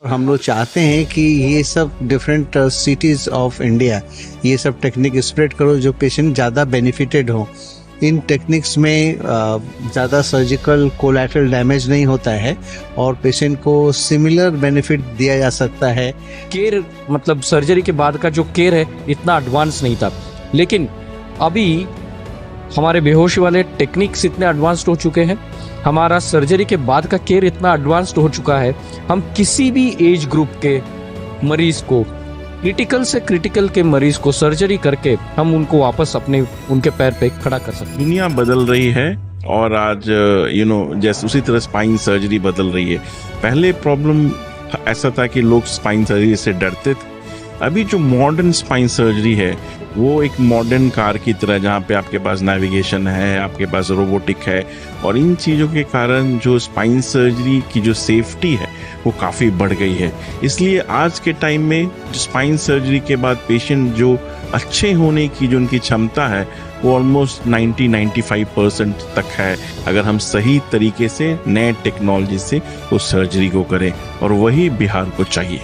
हम लोग चाहते हैं कि ये सब डिफरेंट सिटीज़ ऑफ इंडिया ये सब टेक्निक स्प्रेड करो जो पेशेंट ज़्यादा बेनिफिटेड हो। इन टेक्निक्स में ज़्यादा सर्जिकल कोलैटरल डैमेज नहीं होता है और पेशेंट को सिमिलर बेनिफिट दिया जा सकता है। केयर मतलब सर्जरी के बाद का जो केयर है इतना एडवांस नहीं था, लेकिन अभी हमारे बेहोशी वाले टेक्निक्स इतने एडवांस्ड हो चुके हैं, हमारा सर्जरी के बाद का केयर इतना एडवांस्ड हो चुका है, हम किसी भी एज ग्रुप के मरीज को, क्रिटिकल से क्रिटिकल के मरीज को सर्जरी करके हम उनको वापस अपने उनके पैर पे खड़ा कर सकते हैं। दुनिया बदल रही है और आज जैसे उसी तरह स्पाइन सर्जरी बदल रही है। पहले प्रॉब्लम ऐसा था कि लोग स्पाइन सर्जरी से डरते थे। अभी जो मॉडर्न स्पाइन सर्जरी है वो एक मॉडर्न कार की तरह, जहाँ पे आपके पास नेविगेशन है, आपके पास रोबोटिक है, और इन चीज़ों के कारण जो स्पाइन सर्जरी की जो सेफ्टी है वो काफ़ी बढ़ गई है। इसलिए आज के टाइम में स्पाइन सर्जरी के बाद पेशेंट जो अच्छे होने की जो उनकी क्षमता है वो ऑलमोस्ट 90-95% तक है, अगर हम सही तरीके से नए टेक्नोलॉजी से उस सर्जरी को करें, और वही बिहार को चाहिए।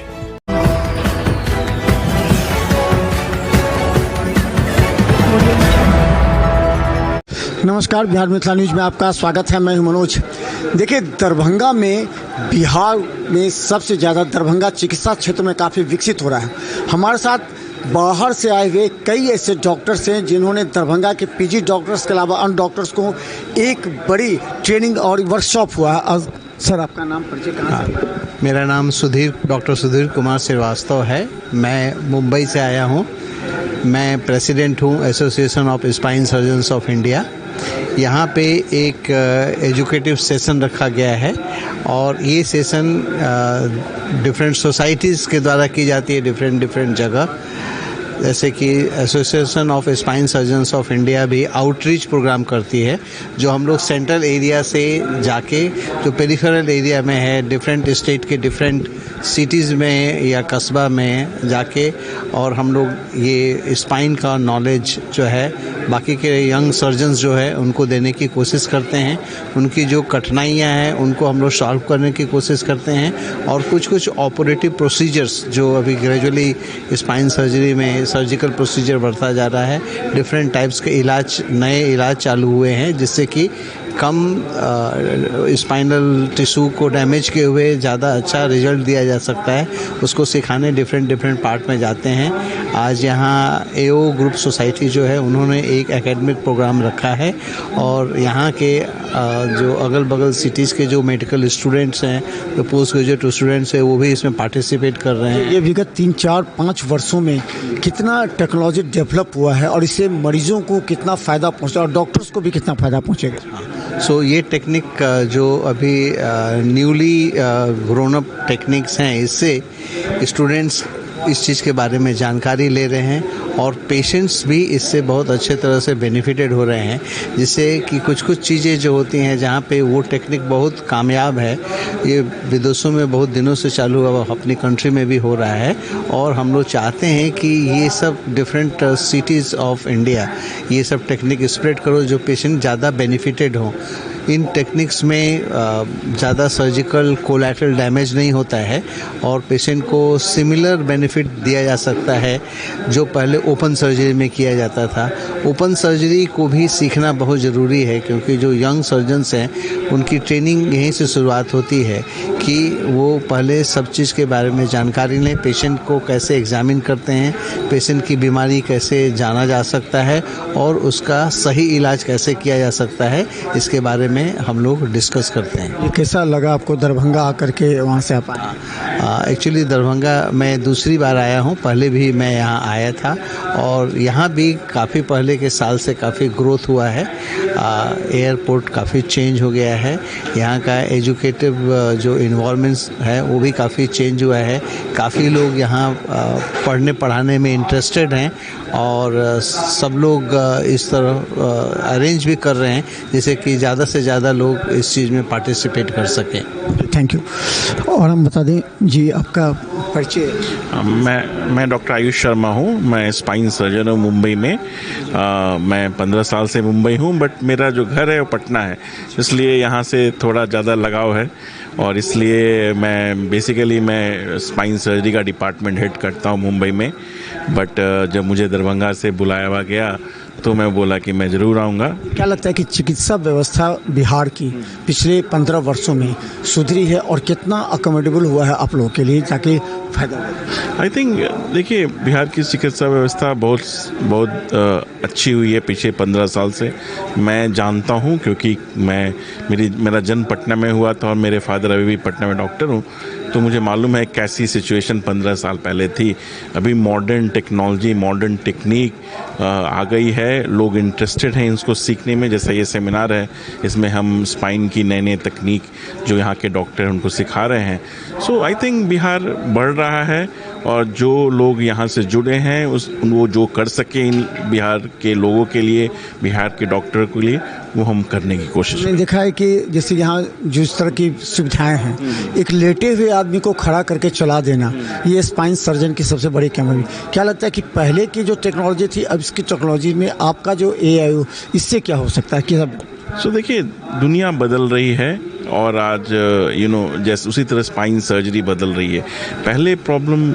नमस्कार, बिहार मिथिला न्यूज में आपका स्वागत है। मैं हूं मनोज। देखिए, दरभंगा में बिहार में सबसे ज़्यादा दरभंगा चिकित्सा क्षेत्र में काफ़ी विकसित हो रहा है। हमारे साथ बाहर से आए हुए कई ऐसे डॉक्टर्स हैं जिन्होंने दरभंगा के पीजी डॉक्टर्स के अलावा अन्य डॉक्टर्स को एक बड़ी ट्रेनिंग और वर्कशॉप हुआ है। सर, आपका नाम परिचय कहाँ से? मेरा नाम डॉक्टर सुधीर कुमार श्रीवास्तव है। मैं मुंबई से आया हूँ। मैं प्रेसिडेंट हूँ association of spine surgeons of India. यहाँ पे एक एजुकेटिव सेशन रखा गया है और ये सेशन डिफरेंट सोसाइटीज़ के द्वारा की जाती है डिफरेंट जगह। जैसे कि association of spine surgeons of India भी आउटरीच प्रोग्राम करती है, जो हम लोग सेंट्रल एरिया से जाके जो पेरिफेरल एरिया में है, डिफरेंट स्टेट के डिफरेंट सिटीज़ में या कस्बा में जाके, और हम लोग ये स्पाइन का नॉलेज जो है बाकी के यंग सर्जन्स जो है उनको देने की कोशिश करते हैं। उनकी जो कठिनाइयाँ हैं उनको हम लोग सॉल्व करने की कोशिश करते हैं, और कुछ ऑपरेटिव प्रोसीजर्स जो अभी ग्रेजुअली स्पाइन सर्जरी में सर्जिकल प्रोसीजर बढ़ता जा रहा है, डिफरेंट टाइप्स के नए इलाज चालू हुए हैं जिससे कि कम स्पाइनल टिश्यू को डैमेज किए हुए ज़्यादा अच्छा रिजल्ट दिया जा सकता है। उसको सिखाने डिफरेंट पार्ट में जाते हैं। आज यहाँ एओ ग्रुप सोसाइटी जो है उन्होंने एक एकेडमिक प्रोग्राम रखा है, और यहाँ के जो अगल बगल सिटीज़ के जो मेडिकल स्टूडेंट्स हैं, जो पोस्ट ग्रेजुएट स्टूडेंट्स हैं, वो भी इसमें पार्टिसिपेट कर रहे हैं। ये विगत 3-4-5 वर्षों में कितना टेक्नोलॉजी डेवलप हुआ है और इससे मरीजों को कितना फ़ायदा पहुँचा और डॉक्टर्स को भी कितना फ़ायदा पहुँचेगा? ये टेक्निक जो अभी न्यूली ग्रोन अप टेक्निक्स हैं, इससे स्टूडेंट्स इस चीज़ के बारे में जानकारी ले रहे हैं और पेशेंट्स भी इससे बहुत अच्छे तरह से बेनिफिटेड हो रहे हैं, जिससे कि कुछ चीज़ें जो होती हैं जहाँ पे वो टेक्निक बहुत कामयाब है, ये विदेशों में बहुत दिनों से चालू हुआ, अपनी कंट्री में भी हो रहा है, और हम लोग चाहते हैं कि ये सब डिफरेंट सिटीज़ ऑफ इंडिया ये सब टेक्निक स्प्रेड करो जो पेशेंट ज़्यादा बेनिफिटेड हों। इन टेक्निक्स में ज़्यादा सर्जिकल कोलैटरल डैमेज नहीं होता है और पेशेंट को सिमिलर बेनिफिट दिया जा सकता है जो पहले ओपन सर्जरी में किया जाता था। ओपन सर्जरी को भी सीखना बहुत ज़रूरी है, क्योंकि जो यंग सर्जन्स हैं उनकी ट्रेनिंग यहीं से शुरुआत होती है कि वो पहले सब चीज़ के बारे में जानकारी लें, पेशेंट को कैसे एग्जामिन करते हैं, पेशेंट की बीमारी कैसे जाना जा सकता है और उसका सही इलाज कैसे किया जा सकता है, इसके बारे में हम लोग डिस्कस करते हैं। ये कैसा लगा आपको दरभंगा आकर के? वहाँ से आप आए? एक्चुअली दरभंगा मैं दूसरी बार आया हूँ, पहले भी मैं यहाँ आया था और यहाँ भी काफ़ी पहले के साल से काफ़ी ग्रोथ हुआ है। एयरपोर्ट काफ़ी चेंज हो गया है, यहाँ का एजुकेटिव जो इन्वायरमेंट्स है वो भी काफ़ी चेंज हुआ है। काफ़ी लोग यहाँ पढ़ने पढ़ाने में इंटरेस्टेड हैं और सब लोग इस तरह अरेंज भी कर रहे हैं जिससे कि ज़्यादा से ज़्यादा लोग इस चीज़ में पार्टिसिपेट कर सकें। Thank you. और हम बता दें जी, आपका परिचय? मैं डॉक्टर आयुष शर्मा हूँ। मैं स्पाइन सर्जन हूँ मुंबई में। मैं 15 साल से मुंबई हूँ, बट मेरा जो घर है वो पटना है, इसलिए यहाँ से थोड़ा ज़्यादा लगाव है। और इसलिए मैं स्पाइन सर्जरी का डिपार्टमेंट हेड करता हूँ मुंबई में। बट जब मुझे दरभंगा से बुलाया गया तो मैं बोला कि मैं ज़रूर आऊँगा। क्या लगता है कि चिकित्सा व्यवस्था बिहार की पिछले 15 वर्षों में सुधरी है और कितना अकोमोडेबल हुआ है आप लोगों के लिए ताकि फायदा हो? आई थिंक देखिए, बिहार की चिकित्सा व्यवस्था बहुत अच्छी हुई है पिछले 15 साल से। मैं जानता हूँ क्योंकि मेरा जन्म पटना में हुआ था और मेरे फादर अभी भी पटना में डॉक्टर हूँ, तो मुझे मालूम है कैसी सिचुएशन 15 साल पहले थी। अभी मॉडर्न टेक्नोलॉजी, मॉडर्न टेक्निक आ गई है, लोग इंटरेस्टेड हैं इसको सीखने में। जैसा ये सेमिनार है, इसमें हम स्पाइन की नए तकनीक जो यहाँ के डॉक्टर हैं उनको सिखा रहे हैं। सो आई थिंक बिहार बढ़ रहा है और जो लोग यहाँ से जुड़े हैं वो जो कर सके इन बिहार के लोगों के लिए, बिहार के डॉक्टर के लिए, वो हम करने की कोशिश मैंने देखा है कि जैसे यहाँ जिस तरह की सुविधाएं हैं, एक लेटे हुए आदमी को खड़ा करके चला देना, ये स्पाइन सर्जन की सबसे बड़ी कमी। क्या लगता है कि पहले की जो टेक्नोलॉजी थी, अब इसकी टेक्नोलॉजी में आपका जो AI इससे क्या हो सकता है? कि देखिए, दुनिया बदल रही है और आज जैसे उसी तरह स्पाइन सर्जरी बदल रही है। पहले प्रॉब्लम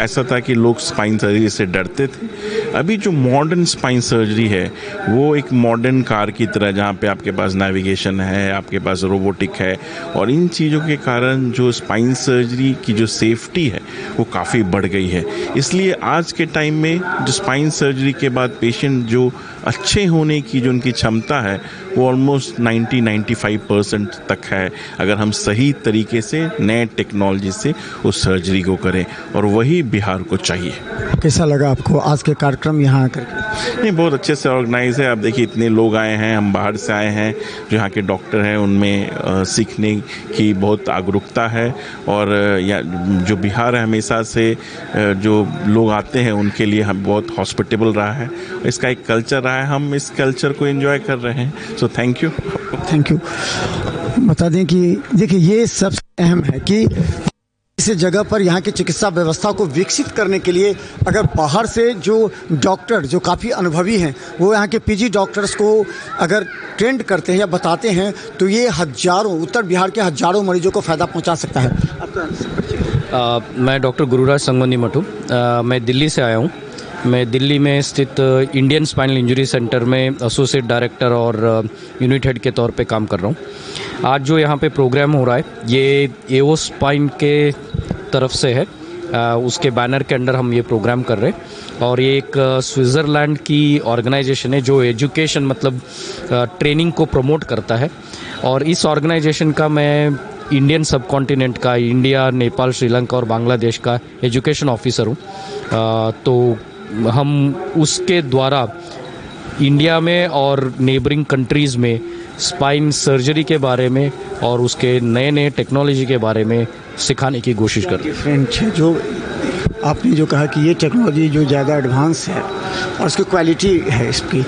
ऐसा था कि लोग स्पाइन सर्जरी से डरते थे। अभी जो मॉडर्न स्पाइन सर्जरी है वो एक मॉडर्न कार की तरह, जहाँ पे आपके पास नेविगेशन है, आपके पास रोबोटिक है, और इन चीज़ों के कारण जो स्पाइन सर्जरी की जो सेफ्टी है वो काफ़ी बढ़ गई है। इसलिए आज के टाइम में जो स्पाइन सर्जरी के बाद पेशेंट जो अच्छे होने की जो उनकी क्षमता है वो ऑलमोस्ट 90-95% तक है, अगर हम सही तरीके से नए टेक्नोलॉजी से उस सर्जरी को करें, और वही बिहार को चाहिए। कैसा लगा आपको आज के कार्यक्रम यहाँ आकर? नहीं, बहुत अच्छे से ऑर्गेनाइज है। आप देखिए, इतने लोग आए हैं, हम बाहर से आए हैं, जो यहाँ के डॉक्टर हैं उनमें सीखने की बहुत जागरूकता है, और जो बिहार है हमेशा से जो लोग आते हैं उनके लिए हम बहुत हॉस्पिटेबल रहा है। इसका एक कल्चर रहा है, हम इस कल्चर को एंजॉय कर रहे हैं। So thank you. बता दें कि देखिए, ये सबसे अहम है कि इस जगह पर यहाँ की चिकित्सा व्यवस्था को विकसित करने के लिए अगर बाहर से जो डॉक्टर जो काफ़ी अनुभवी हैं वो यहाँ के PG डॉक्टर्स को अगर ट्रेंड करते हैं या बताते हैं तो ये उत्तर बिहार के हजारों मरीजों को फ़ायदा पहुँचा सकता है। मैं डॉक्टर गुरुराज संगोनी मटू, मैं दिल्ली से आया हूँ। मैं दिल्ली में स्थित इंडियन स्पाइनल इंजरी सेंटर में एसोसिएट डायरेक्टर और यूनिट हेड के तौर पे काम कर रहा हूँ। आज जो यहाँ पे प्रोग्राम हो रहा है ये AO स्पाइन के तरफ से है, उसके बैनर के अंडर हम ये प्रोग्राम कर रहे हैं। और ये एक स्विट्ज़रलैंड की ऑर्गेनाइजेशन है जो एजुकेशन मतलब ट्रेनिंग को प्रमोट करता है। और इस ऑर्गेनाइजेशन का मैं इंडियन सब कॉन्टिनेंट का, इंडिया, नेपाल, श्रीलंका और बांग्लादेश का एजुकेशन ऑफिसर हूँ। तो हम उसके द्वारा इंडिया में और नेबरिंग कंट्रीज़ में स्पाइन सर्जरी के बारे में और उसके नए टेक्नोलॉजी के बारे में सिखाने की कोशिश कर रहे हैं। डिफरेंट है जो आपने जो कहा कि ये टेक्नोलॉजी जो ज़्यादा एडवांस है और इसकी क्वालिटी है इसकी,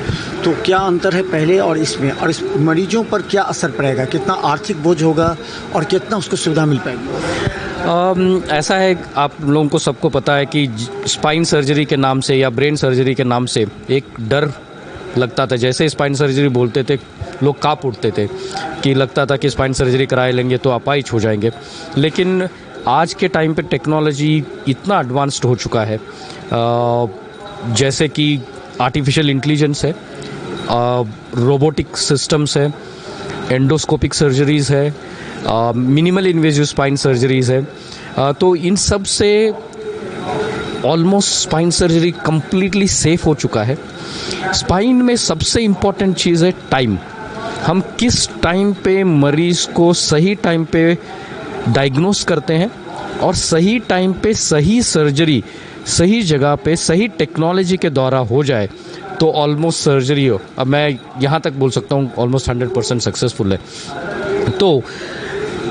तो क्या अंतर है पहले और इसमें, और इस मरीजों पर क्या असर पड़ेगा? कितना आर्थिक बोझ होगा और कितना उसको सुविधा मिल पाएगी? ऐसा है, आप लोगों को सबको पता है कि स्पाइन सर्जरी के नाम से या ब्रेन सर्जरी के नाम से एक डर लगता था। जैसे स्पाइन सर्जरी बोलते थे लोग काँप उठते थे कि लगता था कि स्पाइन सर्जरी करा लेंगे तो अपाहिज हो जाएंगे। लेकिन आज के टाइम पे टेक्नोलॉजी इतना एडवांस्ड हो चुका है, जैसे कि आर्टिफिशियल इंटेलिजेंस है, रोबोटिक सिस्टम्स है, एंडोस्कोपिक सर्जरीज़ है, मिनिमल इन्वेजिव स्पाइन सर्जरीज है। तो इन सब से almost spine surgery completely safe हो चुका है। स्पाइन में सबसे इम्पॉर्टेंट चीज़ है टाइम। हम किस टाइम पे मरीज़ को सही टाइम पे डायग्नोस करते हैं और सही टाइम पे सही सर्जरी सही जगह पे सही टेक्नोलॉजी के द्वारा हो जाए तो ऑलमोस्ट सर्जरी हो, अब मैं यहाँ तक बोल सकता हूँ ऑलमोस्ट 100% सक्सेसफुल है। तो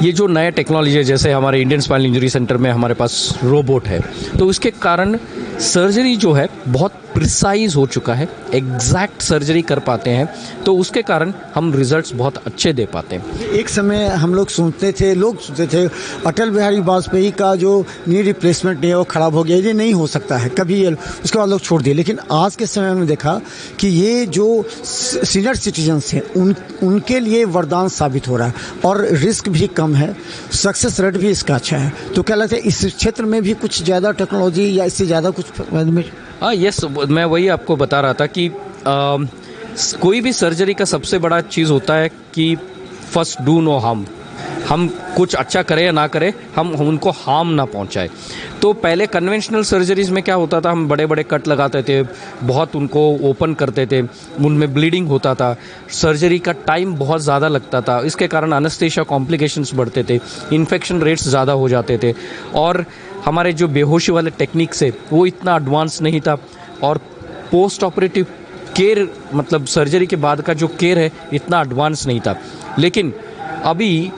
ये जो नया टेक्नोलॉजी है, जैसे हमारे इंडियन स्पाइनल इंजरी सेंटर में हमारे पास रोबोट है, तो इसके कारण सर्जरी जो है बहुत प्रिसाइज हो चुका है, एग्जैक्ट सर्जरी कर पाते हैं, तो उसके कारण हम रिजल्ट्स बहुत अच्छे दे पाते हैं। एक समय हम लोग सुनते थे अटल बिहारी वाजपेयी का जो नी रिप्लेसमेंट है वो ख़राब हो गया, ये नहीं हो सकता है कभी, उसके बाद लोग छोड़ दिए। लेकिन आज के समय में देखा कि ये जो सीनियर सिटीजन्स हैं उनके लिए वरदान साबित हो रहा है और रिस्क भी कम है, सक्सेस रेट भी इसका अच्छा है, तो क्या लगता है इस क्षेत्र में भी कुछ ज़्यादा टेक्नोलॉजी या इससे ज़्यादा कुछ हाँ यस, मैं वही आपको बता रहा था कि कोई भी सर्जरी का सबसे बड़ा चीज़ होता है कि फर्स्ट डू नो हार्म। हम कुछ अच्छा करें या ना करें, हम उनको हार्म ना पहुंचाए। तो पहले कन्वेंशनल सर्जरीज में क्या होता था, हम बड़े बड़े कट लगाते थे, बहुत उनको ओपन करते थे, उनमें ब्लीडिंग होता था, सर्जरी का टाइम बहुत ज़्यादा लगता था, इसके कारण एनेस्थीसिया कॉम्प्लिकेशंस बढ़ते थे, इन्फेक्शन रेट्स ज़्यादा हो जाते थे, और हमारे जो बेहोशी वाले टेक्निक्स है वो इतना एडवांस नहीं था, और पोस्ट ऑपरेटिव केयर मतलब सर्जरी के बाद का जो केयर है इतना एडवांस नहीं था। लेकिन अभी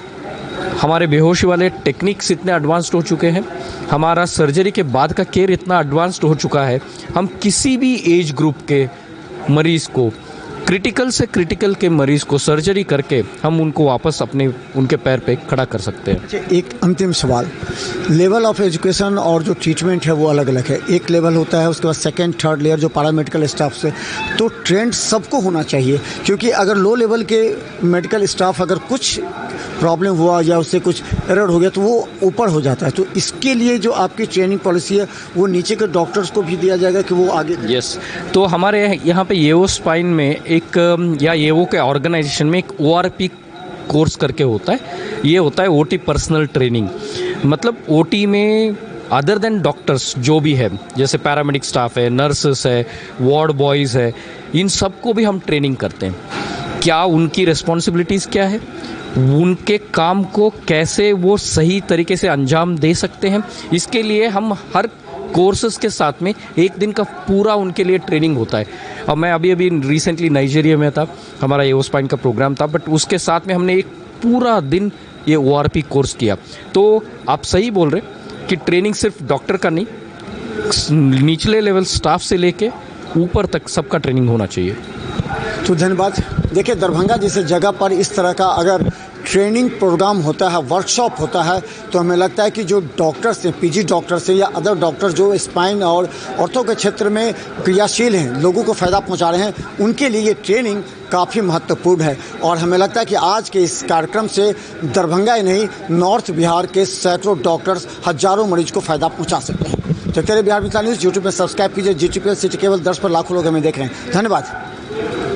हमारे बेहोशी वाले टेक्निक्स इतने एडवांस्ड हो चुके हैं, हमारा सर्जरी के बाद का केयर इतना एडवांस्ड हो चुका है, हम किसी भी एज ग्रुप के मरीज़ को, क्रिटिकल से क्रिटिकल के मरीज़ को सर्जरी करके हम उनको वापस अपने उनके पैर पे खड़ा कर सकते हैं। अच्छा, एक अंतिम सवाल, लेवल ऑफ एजुकेशन और जो ट्रीटमेंट है वो अलग अलग है। एक लेवल होता है, उसके बाद सेकंड थर्ड लेयर जो पैरामेडिकल स्टाफ से, तो ट्रेंड सबको होना चाहिए, क्योंकि अगर लो लेवल के मेडिकल स्टाफ अगर कुछ प्रॉब्लम हुआ या उससे कुछ एरर हो गया तो वो ऊपर हो जाता है। तो इसके लिए जो आपकी ट्रेनिंग पॉलिसी है वो नीचे के डॉक्टर्स को भी दिया जाएगा कि वो आगे। यस, तो हमारे यहाँ पे येओ स्पाइन में एक या येओ के ऑर्गेनाइजेशन में एक ORP कोर्स करके होता है। ये होता है OT पर्सनल ट्रेनिंग। मतलब OT में अदर देन डॉक्टर्स जो भी है, जैसे पैरामेडिक स्टाफ है, नर्सेस है, वार्ड बॉयज़ है, इन सबको भी हम ट्रेनिंग करते हैं। क्या उनकी रिस्पॉन्सिबिलिटीज़ क्या है, उनके काम को कैसे वो सही तरीके से अंजाम दे सकते हैं, इसके लिए हम हर कोर्सेज के साथ में एक दिन का पूरा उनके लिए ट्रेनिंग होता है। अब मैं अभी रिसेंटली नाइजीरिया में था, हमारा येओ स्पाइन का प्रोग्राम था, बट उसके साथ में हमने एक पूरा दिन ये ORP कोर्स किया। तो आप सही बोल रहे कि ट्रेनिंग सिर्फ डॉक्टर का नहीं, निचले लेवल स्टाफ से लेके ऊपर तक सबका ट्रेनिंग होना चाहिए। तो धन्यवाद। देखिए, दरभंगा जैसे जगह पर इस तरह का अगर ट्रेनिंग प्रोग्राम होता है, वर्कशॉप होता है, तो हमें लगता है कि जो डॉक्टर्स हैं, PG डॉक्टर्स हैं या अदर डॉक्टर जो स्पाइन और ऑर्थो के क्षेत्र में क्रियाशील हैं, लोगों को फ़ायदा पहुंचा रहे हैं, उनके लिए ये ट्रेनिंग काफ़ी महत्वपूर्ण है। और हमें लगता है कि आज के इस कार्यक्रम से दरभंगा ही नहीं, नॉर्थ बिहार के सैकड़ों डॉक्टर्स, हज़ारों मरीज को फ़ायदा पहुँचा सकते हैं। तो तेरे बिहार मिथिला न्यूज़ यूट्यूब पर सब्सक्राइब कीजिए, GTPL सिटी केबल 10 पर लाखों लोग हमें देख रहे हैं। धन्यवाद।